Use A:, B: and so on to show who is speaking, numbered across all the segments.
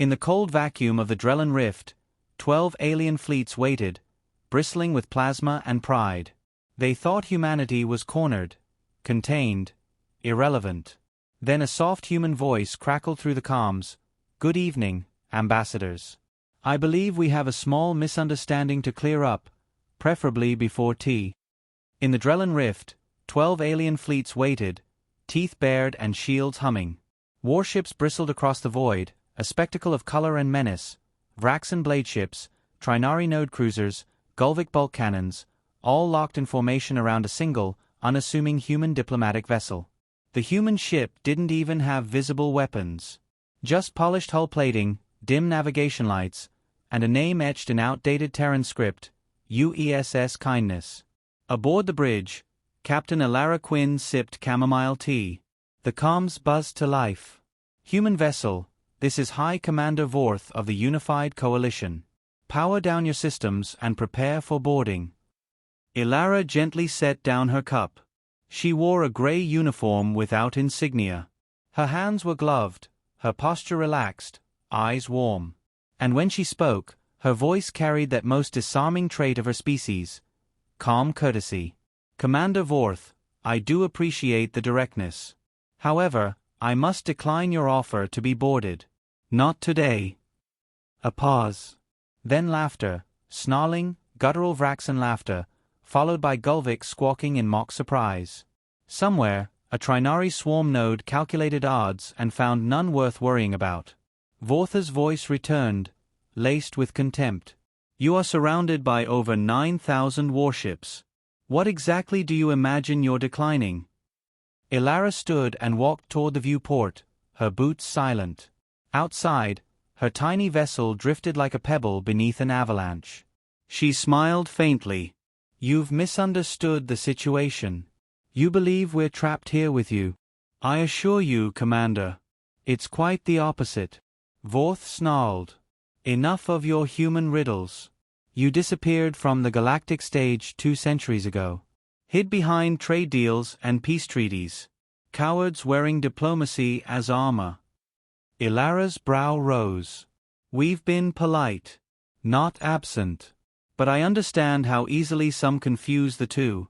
A: In the cold vacuum of the Drellin Rift, 12 alien fleets waited, bristling with plasma and pride. They thought humanity was cornered, contained, irrelevant. Then a soft human voice crackled through the comms. "Good evening, ambassadors. I believe we have a small misunderstanding to clear up, preferably before tea." In the Drellin Rift, 12 alien fleets waited, teeth bared and shields humming. Warships bristled across the void, a spectacle of color and menace. Vraxan bladeships, Trinari node cruisers, Gulvik bulk cannons, all locked in formation around a single, unassuming human diplomatic vessel. The human ship didn't even have visible weapons. Just polished hull plating, dim navigation lights, and a name etched in outdated Terran script, UESS Kindness. Aboard the bridge, Captain Elara Quinn sipped chamomile tea. The comms buzzed to life. "Human vessel, this is High Commander Vorth of the Unified Coalition. Power down your systems and prepare for boarding." Elara gently set down her cup. She wore a gray uniform without insignia. Her hands were gloved, her posture relaxed, eyes warm. And when she spoke, her voice carried that most disarming trait of her species, calm courtesy. "Commander Vorth, I do appreciate the directness. However, I must decline your offer to be boarded. Not today." A pause. Then laughter, snarling, guttural Vraxan laughter, followed by Gulvik squawking in mock surprise. Somewhere, a Trinari swarm node calculated odds and found none worth worrying about. Vortha's voice returned, laced with contempt. "You are surrounded by over 9,000 warships. What exactly do you imagine you're declining?" Elara stood and walked toward the viewport, her boots silent. Outside, her tiny vessel drifted like a pebble beneath an avalanche. She smiled faintly. "You've misunderstood the situation. You believe we're trapped here with you. I assure you, Commander, it's quite the opposite." Vorth snarled. "Enough of your human riddles. You disappeared from the galactic stage 2 centuries ago. Hid behind trade deals and peace treaties. Cowards wearing diplomacy as armor." Elara's brow rose. "We've been polite, not absent. But I understand how easily some confuse the two."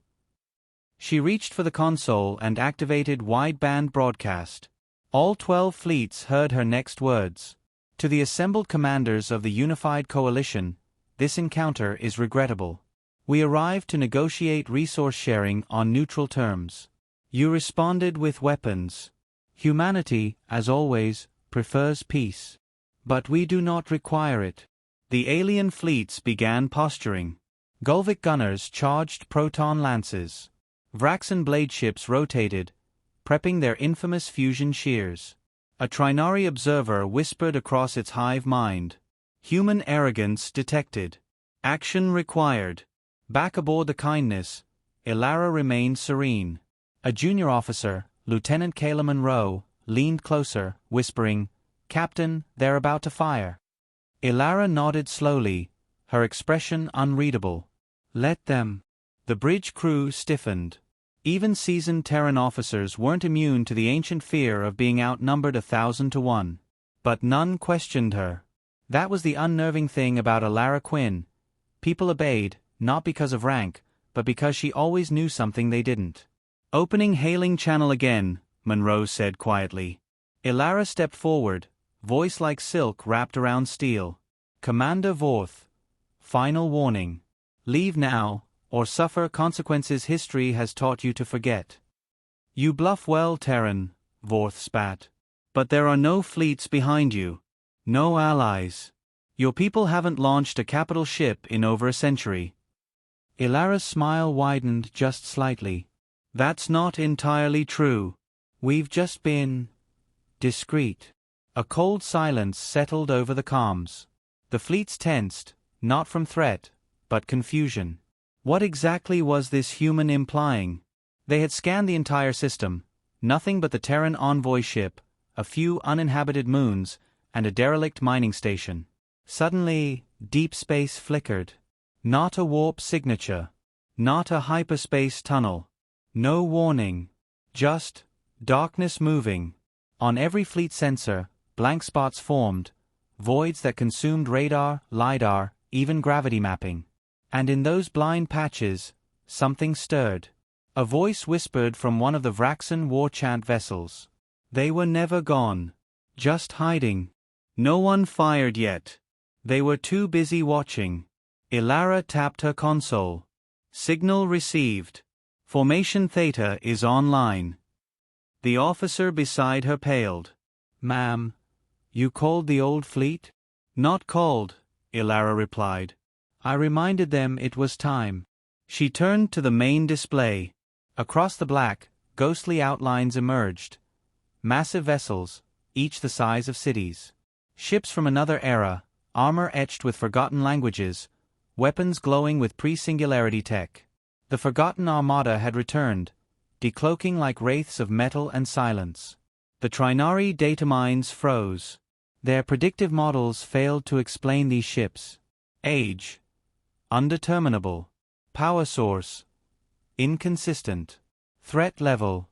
A: She reached for the console and activated wideband broadcast. All 12 fleets heard her next words. "To the assembled commanders of the Unified Coalition, this encounter is regrettable. We arrived to negotiate resource sharing on neutral terms. You responded with weapons. Humanity, as always, prefers peace. But we do not require it." The alien fleets began posturing. Gulvik gunners charged proton lances. Vraxan bladeships rotated, prepping their infamous fusion shears. A Trinari observer whispered across its hive mind. "Human arrogance detected. Action required." Back aboard the Kindness, Elara remained serene. A junior officer, Lieutenant Kayla Monroe, leaned closer, whispering, "Captain, they're about to fire." Elara nodded slowly, her expression unreadable. "Let them." The bridge crew stiffened. Even seasoned Terran officers weren't immune to the ancient fear of being outnumbered 1,000 to 1. But none questioned her. That was the unnerving thing about Elara Quinn. People obeyed, not because of rank, but because she always knew something they didn't. "Opening hailing channel again," Monroe said quietly. Elara stepped forward, voice like silk wrapped around steel. "Commander Vorth. Final warning. Leave now, or suffer consequences history has taught you to forget." "You bluff well, Terran," Vorth spat. "But there are no fleets behind you. No allies. Your people haven't launched a capital ship in over a century." Elara's smile widened just slightly. "That's not entirely true. We've just been discreet." A cold silence settled over the comms. The fleets tensed, not from threat, but confusion. What exactly was this human implying? They had scanned the entire system, nothing but the Terran envoy ship, a few uninhabited moons, and a derelict mining station. Suddenly, deep space flickered. Not a warp signature. Not a hyperspace tunnel. No warning. Just darkness moving. On every fleet sensor, blank spots formed, voids that consumed radar, lidar, even gravity mapping. And in those blind patches, something stirred. A voice whispered from one of the Vraxan war-chant vessels. They were never gone. Just hiding. No one fired yet. They were too busy watching. Ilara tapped her console. Signal received. Formation Theta is online. The officer beside her paled. Ma'am, you called the old fleet? Not called, Ilara replied. I reminded them it was time. She turned to the main display. Across the black, ghostly outlines emerged. Massive vessels, each the size of cities. Ships from another era, armor etched with forgotten languages, weapons glowing with pre-singularity tech. The forgotten Armada had returned, decloaking like wraiths of metal and silence. The Trinari datamines froze. Their predictive models failed to explain these ships. Age. Undeterminable. Power source. Inconsistent. Threat level.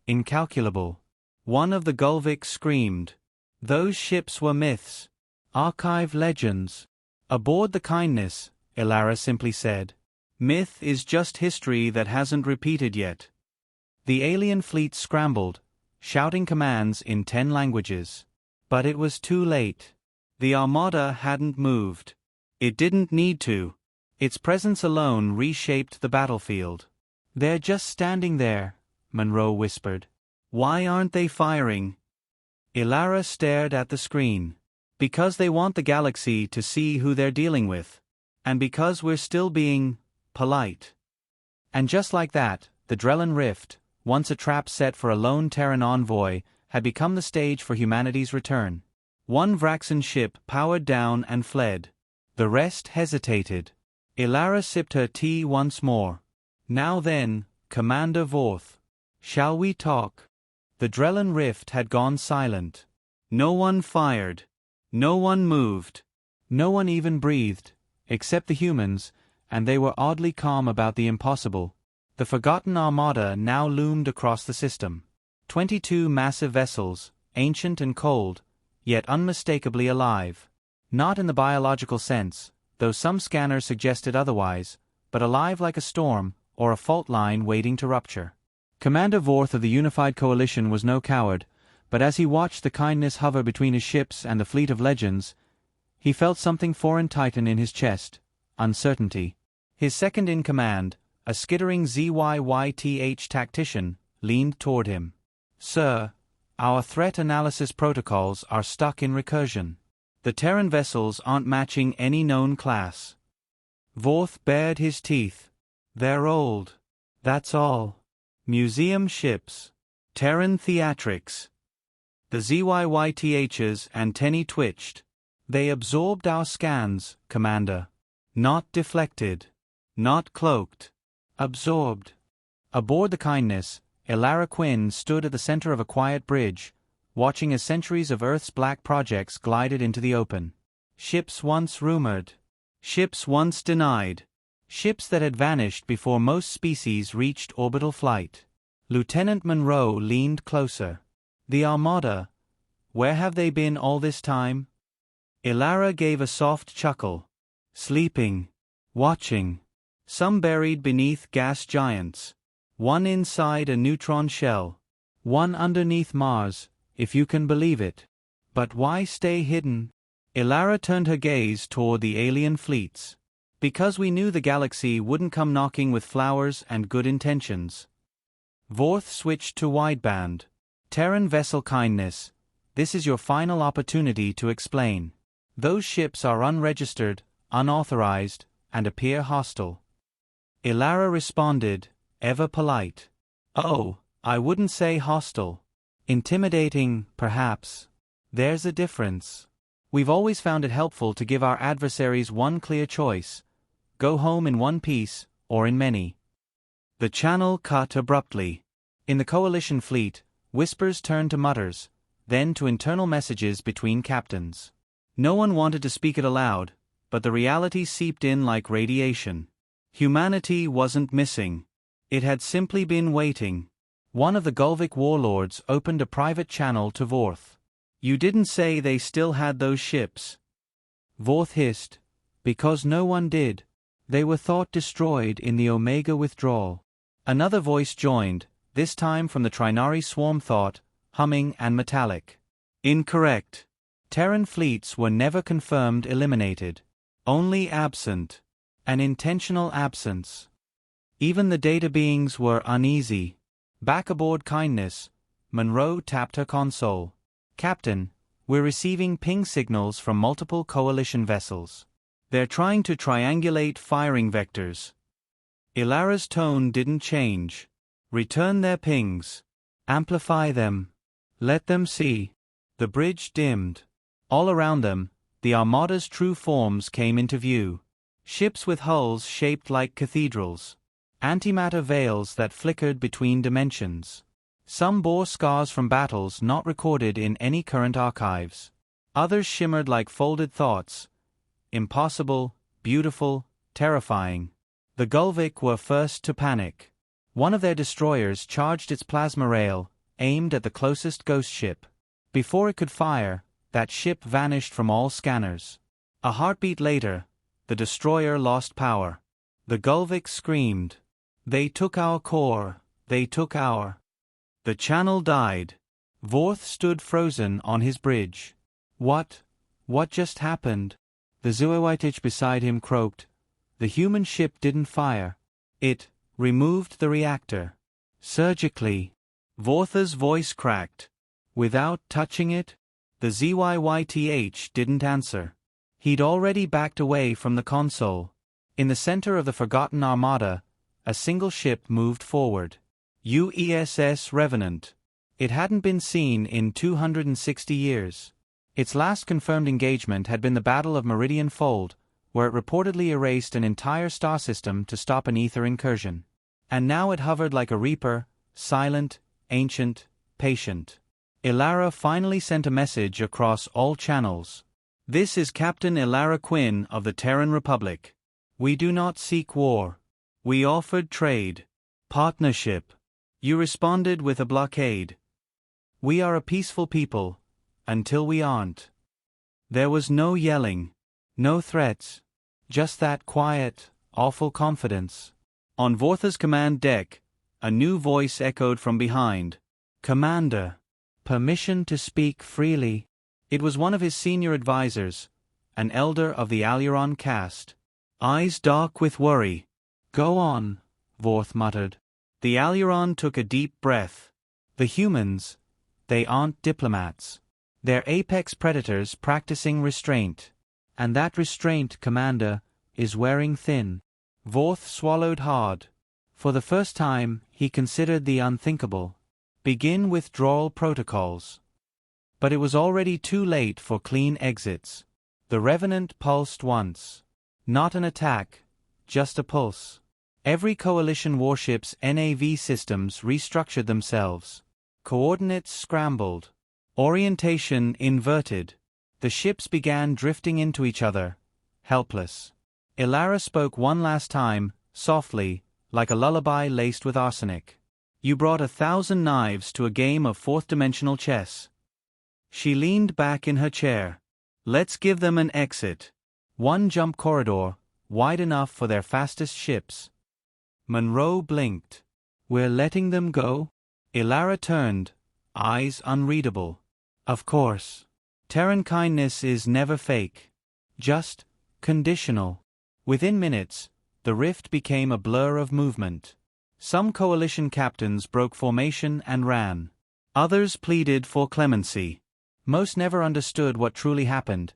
A: Incalculable. One of the Gulviks screamed. Those ships were myths. Archive legends. Aboard the Kindness, Ilara simply said. Myth is just history that hasn't repeated yet. The alien fleet scrambled, shouting commands in 10 languages. But it was too late. The Armada hadn't moved. It didn't need to. Its presence alone reshaped the battlefield. They're just standing there, Monroe whispered. Why aren't they firing? Ilara stared at the screen. Because they want the galaxy to see who they're dealing with. And because we're still being polite. And just like that, the Drellin Rift, once a trap set for a lone Terran envoy, had become the stage for humanity's return. One Vraxan ship powered down and fled. The rest hesitated. Ilara sipped her tea once more. Now then, Commander Vorth. Shall we talk? The Drellin Rift had gone silent. No one fired. No one moved. No one even breathed, except the humans, and they were oddly calm about the impossible. The forgotten Armada now loomed across the system. 22 massive vessels, ancient and cold, yet unmistakably alive. Not in the biological sense, though some scanners suggested otherwise, but alive like a storm, or a fault line waiting to rupture. Commander Vorth of the Unified Coalition was no coward, but as he watched the Kindness hover between his ships and the fleet of legends, he felt something foreign tighten in his chest, uncertainty. His second-in-command, a skittering ZYYTH tactician, leaned toward him. Sir, our threat analysis protocols are stuck in recursion. The Terran vessels aren't matching any known class. Vorth bared his teeth. They're old. That's all. Museum ships. Terran theatrics. The ZYYTH's antennae twitched. They absorbed our scans, Commander. Not deflected. Not cloaked. Absorbed. Aboard the Kindness, Ilara Quinn stood at the center of a quiet bridge, watching as centuries of Earth's black projects glided into the open. Ships once rumored. Ships once denied. Ships that had vanished before most species reached orbital flight. Lieutenant Monroe leaned closer. The Armada. Where have they been all this time? Ilara gave a soft chuckle. Sleeping. Watching. Some buried beneath gas giants. One inside a neutron shell. One underneath Mars, if you can believe it. But why stay hidden? Ilara turned her gaze toward the alien fleets. Because we knew the galaxy wouldn't come knocking with flowers and good intentions. Vorth switched to wideband. Terran vessel Kindness, this is your final opportunity to explain. Those ships are unregistered, unauthorized, and appear hostile. Ilara responded, ever polite. Oh, I wouldn't say hostile. Intimidating, perhaps. There's a difference. We've always found it helpful to give our adversaries one clear choice. Go home in one piece, or in many. The channel cut abruptly. In the Coalition fleet, whispers turned to mutters, then to internal messages between captains. No one wanted to speak it aloud, but the reality seeped in like radiation. Humanity wasn't missing. It had simply been waiting. One of the Gulvik warlords opened a private channel to Vorth. You didn't say they still had those ships. Vorth hissed. Because no one did. They were thought destroyed in the Omega withdrawal. Another voice joined, this time from the Trinari swarm thought, humming and metallic. Incorrect. Terran fleets were never confirmed eliminated. Only absent. An intentional absence. Even the data beings were uneasy. Back aboard Kindness, Monroe tapped her console. Captain, we're receiving ping signals from multiple coalition vessels. They're trying to triangulate firing vectors. Ilara's tone didn't change. Return their pings. Amplify them. Let them see. The bridge dimmed. All around them, the Armada's true forms came into view. Ships with hulls shaped like cathedrals. Antimatter veils that flickered between dimensions. Some bore scars from battles not recorded in any current archives. Others shimmered like folded thoughts. Impossible, beautiful, terrifying. The Gulvik were first to panic. One of their destroyers charged its plasma rail, aimed at the closest ghost ship. Before it could fire, that ship vanished from all scanners. A heartbeat later, the destroyer lost power. The Gulvik screamed. They took our core, they took our... The channel died. Vorth stood frozen on his bridge. What just happened? The Zuewaitich beside him croaked. The human ship didn't fire. It removed the reactor. Surgically. Vortha's voice cracked. Without touching it? The Zyych didn't answer. He'd already backed away from the console. In the center of the forgotten Armada, a single ship moved forward. UESS Revenant. It hadn't been seen in 260 years. Its last confirmed engagement had been the Battle of Meridian Fold, where it reportedly erased an entire star system to stop an ether incursion. And now it hovered like a reaper, silent, ancient, patient. Ilara finally sent a message across all channels. This is Captain Ilara Quinn of the Terran Republic. We do not seek war. We offered trade. Partnership. You responded with a blockade. We are a peaceful people. Until we aren't. There was no yelling. No threats. Just that quiet, awful confidence. On Vortha's command deck, a new voice echoed from behind. Commander. Permission to speak freely. It was one of his senior advisors, an elder of the Aluron caste. Eyes dark with worry. Go on, Vorth muttered. The Aluron took a deep breath. The humans, they aren't diplomats. They're apex predators practicing restraint. And that restraint, Commander, is wearing thin. Vorth swallowed hard. For the first time, he considered the unthinkable. Begin withdrawal protocols. But it was already too late for clean exits. The Revenant pulsed once. Not an attack, just a pulse. Every coalition warship's NAV systems restructured themselves. Coordinates scrambled. Orientation inverted. The ships began drifting into each other, helpless. Ilara spoke one last time, softly, like a lullaby laced with arsenic. You brought 1,000 knives to a game of fourth-dimensional chess. She leaned back in her chair. Let's give them an exit. One jump corridor, wide enough for their fastest ships. Monroe blinked. We're letting them go? Ilara turned, eyes unreadable. Of course. Terran kindness is never fake. Just conditional. Within minutes, the rift became a blur of movement. Some coalition captains broke formation and ran. Others pleaded for clemency. Most never understood what truly happened,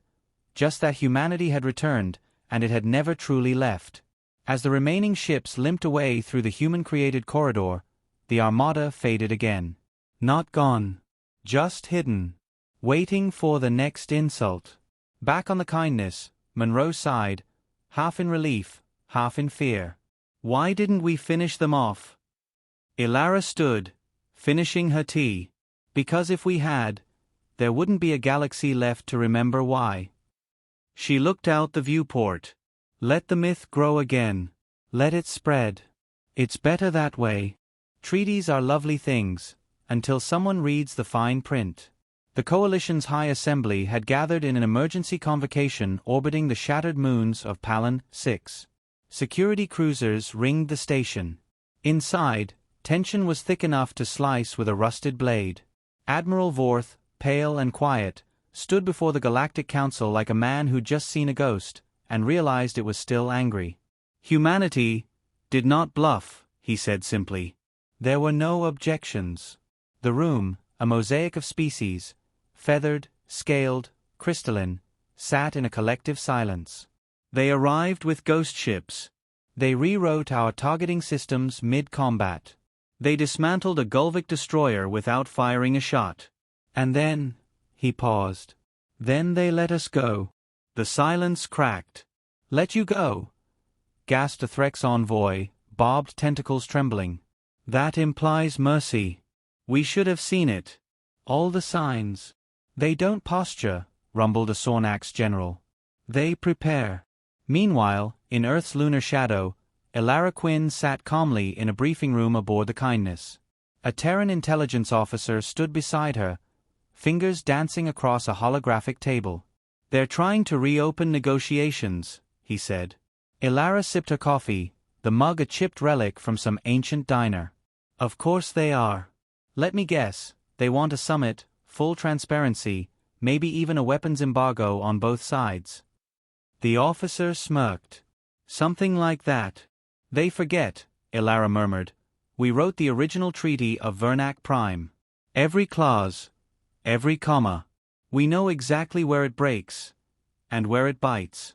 A: just that humanity had returned, and it had never truly left. As the remaining ships limped away through the human-created corridor, the Armada faded again. Not gone. Just hidden. Waiting for the next insult. Back on the Kindness, Monroe sighed, half in relief, half in fear. Why didn't we finish them off? Ilara stood, finishing her tea. Because if we had, there wouldn't be a galaxy left to remember why. She looked out the viewport. Let the myth grow again. Let it spread. It's better that way. Treaties are lovely things, until someone reads the fine print. The Coalition's High Assembly had gathered in an emergency convocation orbiting the shattered moons of Palin 6. Security cruisers ringed the station. Inside, tension was thick enough to slice with a rusted blade. Admiral Vorth, pale and quiet, stood before the Galactic Council like a man who'd just seen a ghost, and realized it was still angry. Humanity did not bluff, he said simply. There were no objections. The room, a mosaic of species, feathered, scaled, crystalline, sat in a collective silence. They arrived with ghost ships. They rewrote our targeting systems mid-combat. They dismantled a Gulvic destroyer without firing a shot. And then, he paused. Then they let us go. The silence cracked. Let you go? Gasped a Threx envoy, barbed tentacles trembling. That implies mercy. We should have seen it. All the signs. They don't posture, rumbled a Sornax general. They prepare. Meanwhile, in Earth's lunar shadow, Elara Quinn sat calmly in a briefing room aboard the Kindness. A Terran intelligence officer stood beside her, fingers dancing across a holographic table. They're trying to reopen negotiations, he said. Elara sipped her coffee, the mug a chipped relic from some ancient diner. Of course they are. Let me guess, they want a summit, full transparency, maybe even a weapons embargo on both sides. The officer smirked. Something like that. They forget, Elara murmured. We wrote the original treaty of Vernac Prime. Every clause, every comma. We know exactly where it breaks, and where it bites.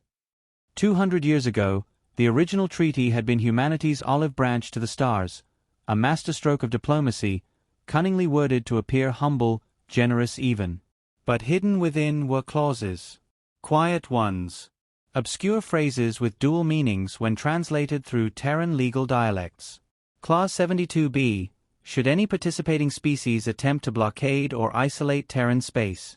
A: 200 years ago, the original treaty had been humanity's olive branch to the stars, a masterstroke of diplomacy, cunningly worded to appear humble, generous even. But hidden within were clauses. Quiet ones. Obscure phrases with dual meanings when translated through Terran legal dialects. Clause 72b, should any participating species attempt to blockade or isolate Terran space.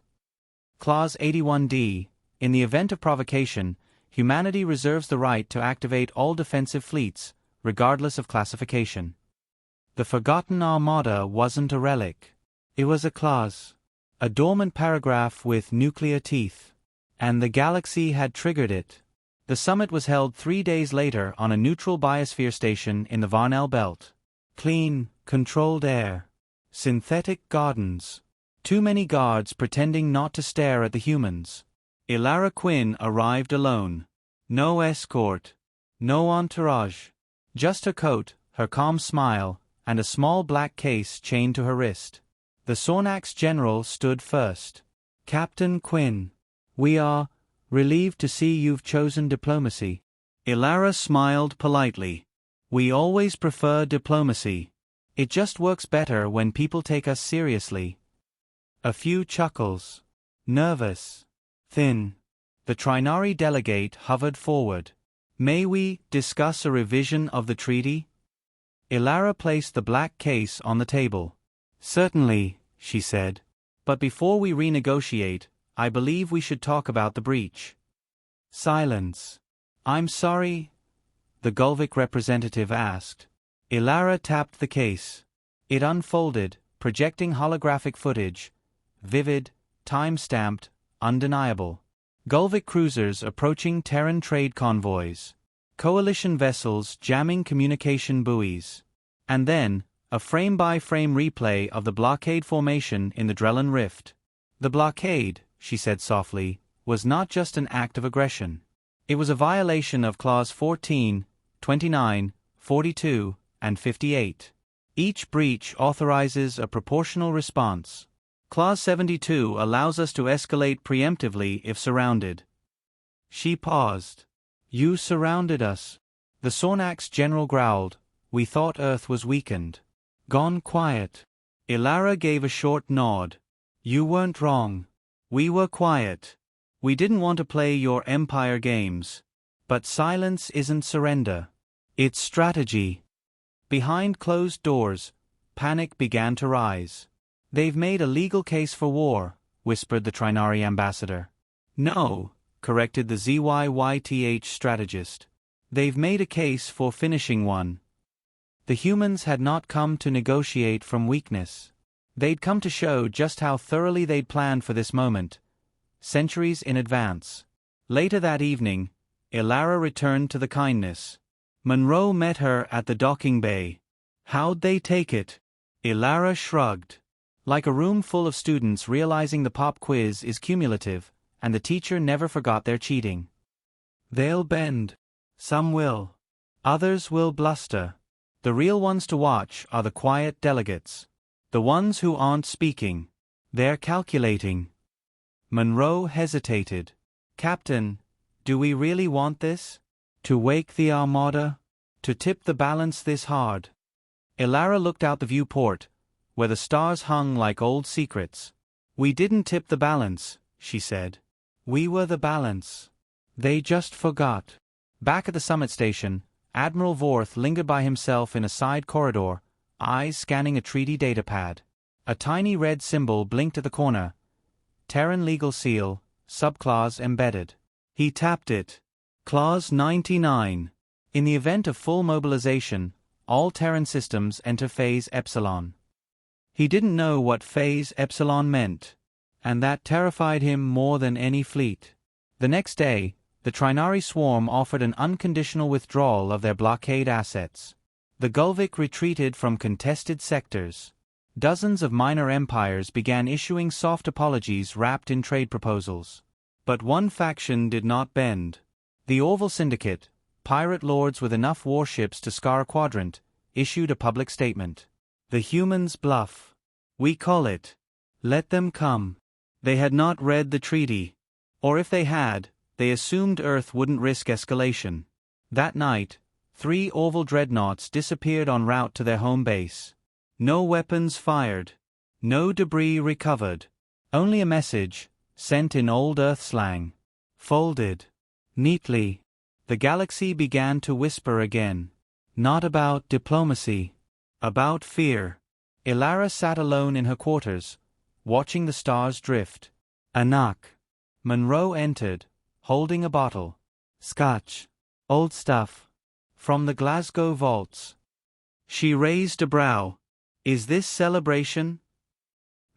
A: Clause 81d, in the event of provocation, humanity reserves the right to activate all defensive fleets, regardless of classification. The forgotten Armada wasn't a relic. It was a clause. A dormant paragraph with nuclear teeth. And the galaxy had triggered it. The summit was held 3 days later on a neutral biosphere station in the Varnell Belt. Clean, controlled air. Synthetic gardens. Too many guards pretending not to stare at the humans. Elara Quinn arrived alone. No escort. No entourage. Just her coat, her calm smile, and a small black case chained to her wrist. The Sornax general stood first. Captain Quinn. We are relieved to see you've chosen diplomacy. Elara smiled politely. We always prefer diplomacy. It just works better when people take us seriously. A few chuckles. Nervous. Thin. The Trinari delegate hovered forward. May we discuss a revision of the treaty? Elara placed the black case on the table. Certainly, she said. But before we renegotiate, I believe we should talk about the breach. Silence. I'm sorry, the Gulvic representative asked. Elara tapped the case. It unfolded, projecting holographic footage. Vivid, time-stamped, undeniable. Gulvic cruisers approaching Terran trade convoys. Coalition vessels jamming communication buoys. And then, a frame-by-frame replay of the blockade formation in the Drellin Rift. The blockade, she said softly, was not just an act of aggression. It was a violation of Clause 14, 29, 42, and 58. Each breach authorizes a proportional response. Clause 72 allows us to escalate preemptively if surrounded. She paused. You surrounded us. The Sornax general growled. We thought Earth was weakened. Gone quiet. Elara gave a short nod. You weren't wrong. We were quiet. We didn't want to play your empire games. But silence isn't surrender. It's strategy. Behind closed doors, panic began to rise. They've made a legal case for war, whispered the Trinari ambassador. No, corrected the ZYYTH strategist. They've made a case for finishing one. The humans had not come to negotiate from weakness. They'd come to show just how thoroughly they'd planned for this moment, centuries in advance. Later that evening, Ilara returned to the Kindness. Monroe met her at the docking bay. How'd they take it? Ilara shrugged. Like a room full of students realizing the pop quiz is cumulative, and the teacher never forgot their cheating. They'll bend. Some will. Others will bluster. The real ones to watch are the quiet delegates. The ones who aren't speaking. They're calculating. Monroe hesitated. Captain, do we really want this? To wake the Armada? To tip the balance this hard? Ilara looked out the viewport, where the stars hung like old secrets. We didn't tip the balance, she said. We were the balance. They just forgot. Back at the summit station, Admiral Vorth lingered by himself in a side corridor, eyes scanning a treaty datapad. A tiny red symbol blinked at the corner. Terran legal seal, subclause embedded. He tapped it. Clause 99. In the event of full mobilization, all Terran systems enter Phase Epsilon. He didn't know what Phase Epsilon meant, and that terrified him more than any fleet. The next day, the Trinari swarm offered an unconditional withdrawal of their blockade assets. The Gulvik retreated from contested sectors. Dozens of minor empires began issuing soft apologies wrapped in trade proposals. But one faction did not bend. The Orville Syndicate, pirate lords with enough warships to scar a quadrant, issued a public statement. The humans bluff. We call it. Let them come. They had not read the treaty. Or if they had, they assumed Earth wouldn't risk escalation. That night, 3 Orville dreadnoughts disappeared en route to their home base. No weapons fired. No debris recovered. Only a message, sent in old Earth slang. Folded. Neatly. The galaxy began to whisper again. Not about diplomacy. About fear. Ilara sat alone in her quarters, watching the stars drift. Anak. Monroe entered, holding a bottle. Scotch. Old stuff. From the Glasgow vaults. She raised a brow. Is this celebration?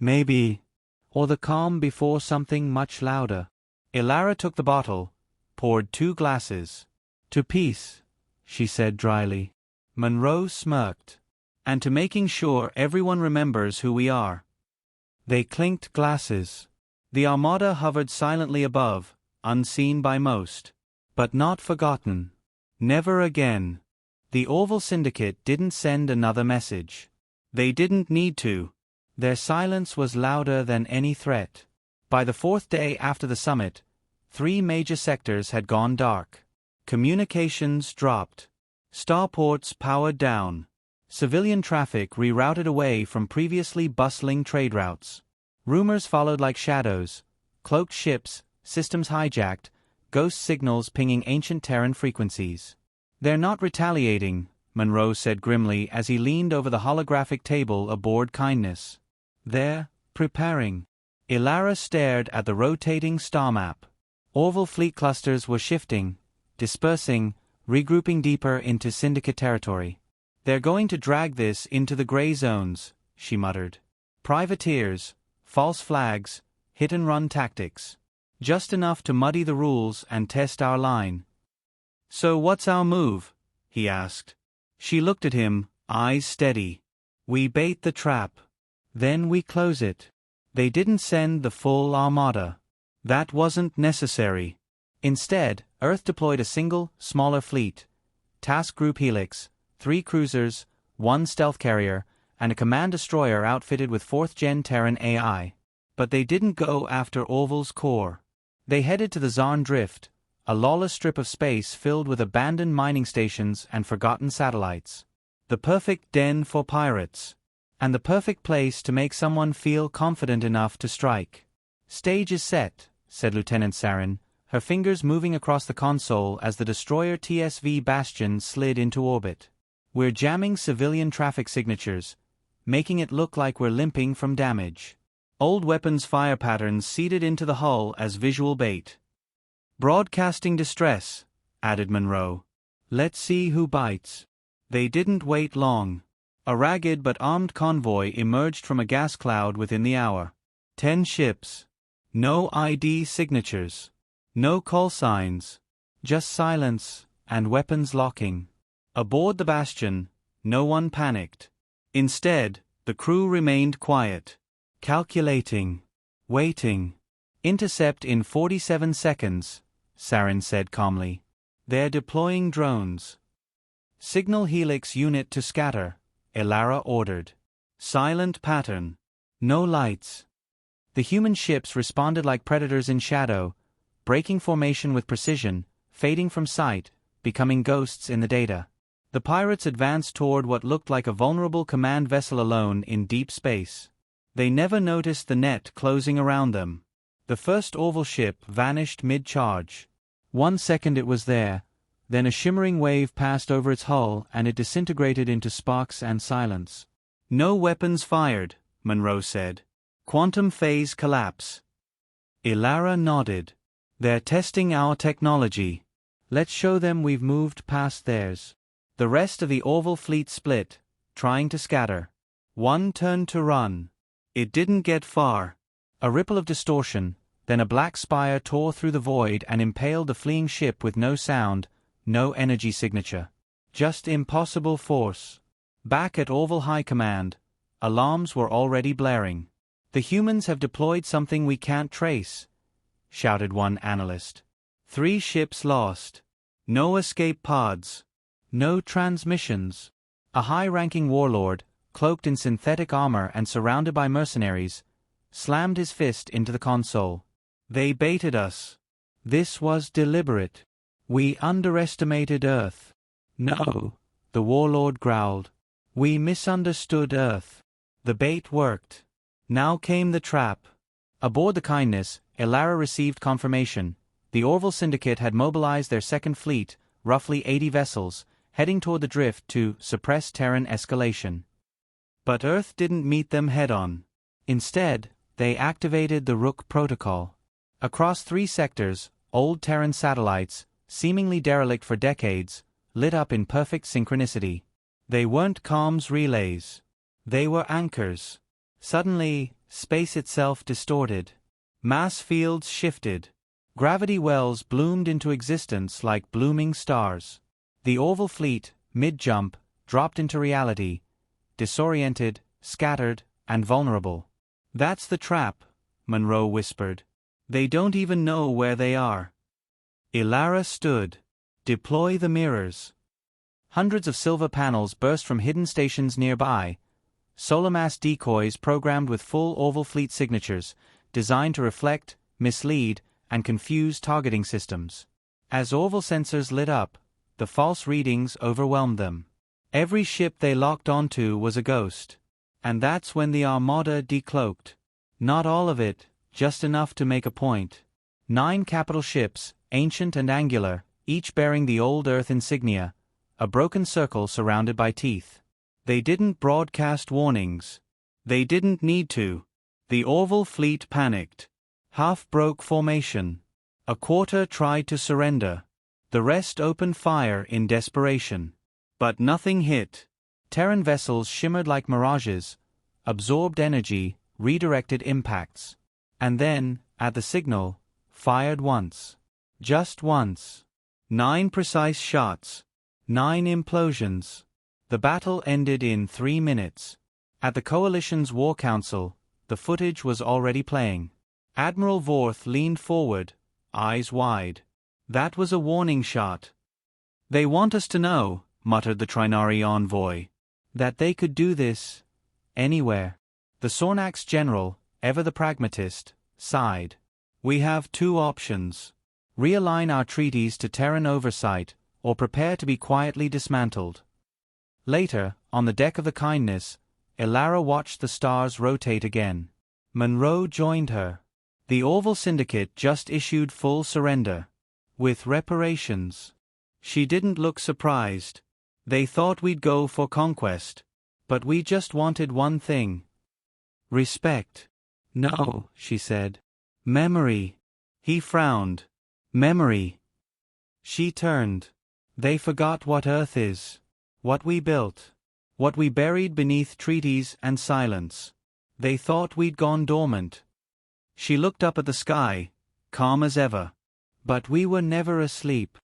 A: Maybe. Or the calm before something much louder. Ilara took the bottle, poured 2 glasses. To peace, she said dryly. Monroe smirked. And to making sure everyone remembers who we are. They clinked glasses. The Armada hovered silently above, unseen by most. But not forgotten. Never again. The Orville Syndicate didn't send another message. They didn't need to. Their silence was louder than any threat. By the 4th day after the summit, 3 major sectors had gone dark. Communications dropped. Starports powered down. Civilian traffic rerouted away from previously bustling trade routes. Rumors followed like shadows. Cloaked ships, systems hijacked, ghost signals pinging ancient Terran frequencies. They're not retaliating, Monroe said grimly as he leaned over the holographic table aboard Kindness. They're preparing. Ilara stared at the rotating star map. Orville fleet clusters were shifting, dispersing, regrouping deeper into Syndicate territory. They're going to drag this into the gray zones, she muttered. Privateers, false flags, hit-and-run tactics. Just enough to muddy the rules and test our line. So what's our move? He asked. She looked at him, eyes steady. We bait the trap. Then we close it. They didn't send the full Armada. That wasn't necessary. Instead, Earth deployed a single, smaller fleet. Task Group Helix, 3 cruisers, 1 stealth carrier, and a command destroyer outfitted with 4th-gen Terran AI. But they didn't go after Orville's core. They headed to the Zarn Drift, a lawless strip of space filled with abandoned mining stations and forgotten satellites. The perfect den for pirates. And the perfect place to make someone feel confident enough to strike. Stage is set, said Lieutenant Sarin, her fingers moving across the console as the destroyer TSV Bastion slid into orbit. We're jamming civilian traffic signatures, making it look like we're limping from damage. Old weapons fire patterns seeded into the hull as visual bait. Broadcasting distress, added Monroe. Let's see who bites. They didn't wait long. A ragged but armed convoy emerged from a gas cloud within the hour. 10 ships. No ID signatures. No call signs. Just silence, and weapons locking. Aboard the Bastion, no one panicked. Instead, the crew remained quiet. Calculating. Waiting. Intercept in 47 seconds, Saren said calmly. They're deploying drones. Signal Helix unit to scatter, Elara ordered. Silent pattern. No lights. The human ships responded like predators in shadow, breaking formation with precision, fading from sight, becoming ghosts in the data. The pirates advanced toward what looked like a vulnerable command vessel alone in deep space. They never noticed the net closing around them. The first Orville ship vanished mid-charge. 1 second it was there, then a shimmering wave passed over its hull and it disintegrated into sparks and silence. No weapons fired, Monroe said. Quantum phase collapse. Elara nodded. They're testing our technology. Let's show them we've moved past theirs. The rest of the Orville fleet split, trying to scatter. One turned to run. It didn't get far. A ripple of distortion, then a black spire tore through the void and impaled the fleeing ship with no sound, no energy signature. Just impossible force. Back at Orville High Command, alarms were already blaring. The humans have deployed something we can't trace, shouted one analyst. 3 ships lost. No escape pods. No transmissions. A high-ranking warlord, cloaked in synthetic armor and surrounded by mercenaries, slammed his fist into the console. They baited us. This was deliberate. We underestimated Earth. No, the warlord growled. We misunderstood Earth. The bait worked. Now came the trap. Aboard the Kindness, Elara received confirmation. The Orville Syndicate had mobilized their second fleet, roughly 80 vessels, heading toward the drift to suppress Terran escalation. But Earth didn't meet them head-on. Instead, they activated the Rook Protocol. Across 3 sectors, old Terran satellites, seemingly derelict for decades, lit up in perfect synchronicity. They weren't comms relays. They were anchors. Suddenly, space itself distorted. Mass fields shifted. Gravity wells bloomed into existence like blooming stars. The Orville fleet, mid-jump, dropped into reality, disoriented, scattered, and vulnerable. That's the trap, Monroe whispered. They don't even know where they are. Elara stood. Deploy the mirrors. Hundreds of silver panels burst from hidden stations nearby, solar mass decoys programmed with full Orville fleet signatures, designed to reflect, mislead, and confuse targeting systems. As Orville sensors lit up, the false readings overwhelmed them. Every ship they locked onto was a ghost. And that's when the Armada decloaked. Not all of it, just enough to make a point. 9 capital ships, ancient and angular, each bearing the old Earth insignia, a broken circle surrounded by teeth. They didn't broadcast warnings. They didn't need to. The Orville fleet panicked. Half broke formation. A quarter tried to surrender. The rest opened fire in desperation. But nothing hit. Terran vessels shimmered like mirages, absorbed energy, redirected impacts. And then, at the signal, fired once. Just once. 9 precise shots. 9 implosions. The battle ended in 3 minutes. At the Coalition's War Council, the footage was already playing. Admiral Vorth leaned forward, eyes wide. That was a warning shot. They want us to know, muttered the Trinari envoy, that they could do this anywhere. The Sornax general, ever the pragmatist, sighed. We have 2 options. Realign our treaties to Terran oversight, or prepare to be quietly dismantled. Later, on the deck of the Kindness, Elara watched the stars rotate again. Monroe joined her. The Orville Syndicate just issued full surrender. With reparations. She didn't look surprised. They thought we'd go for conquest. But we just wanted one thing. Respect. No, she said. Memory. He frowned. Memory. She turned. They forgot what Earth is. What we built. What we buried beneath treaties and silence. They thought we'd gone dormant. She looked up at the sky, calm as ever. But we were never asleep.